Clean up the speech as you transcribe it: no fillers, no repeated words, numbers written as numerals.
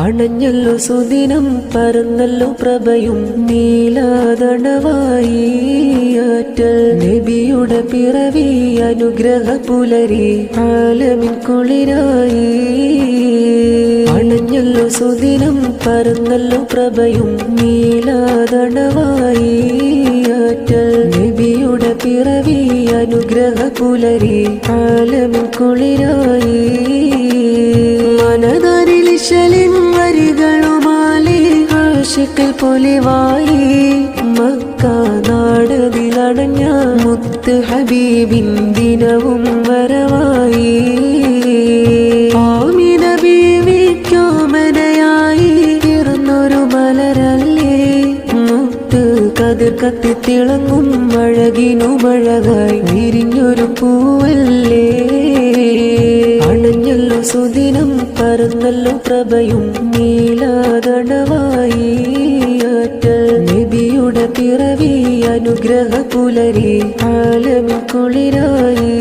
അണഞ്ഞല്ലോ സുദിനം പറന്നല്ലോ പ്രഭയും നീലാതണവായി ആറ്റൽ നബിയുടെ പിറവി അനുഗ്രഹ പുലരി ആലമിൻ കുളിരായി അണഞ്ഞല്ലോ സുദിനം പറന്നല്ലോ പ്രഭയും നീലാതണവായി ആറ്റൽ നബിയുടെ പിറവി അനുഗ്രഹ പുലരി ആലമിൻ കുളിരായി മനതാരിലിശലിൻ വരികളുമാലി ആശിക്കൽ പൊലിവായി മക്ക നാടതിലടഞ്ഞ മുത്ത് ഹബീബിൻ ദിനവും വരവായി ആമിന ബീവിക്കോമനയായി പിറന്നൊരു മലരല്ലേ മുത്ത് കതിർ കത്തിത്തിളങ്ങും അഴകിനുമഴകായി വിരിഞ്ഞൊരു പൂവല്ലേ അണഞ്ഞല്ലോ സുദിനം പറന്നല്ലോ പ്രഭയും നീലാതണവായി ആറ്റൽ നബിയുടെ പിറവി അനുഗ്രഹ പുലരി ആലമിൻ കുളിരായി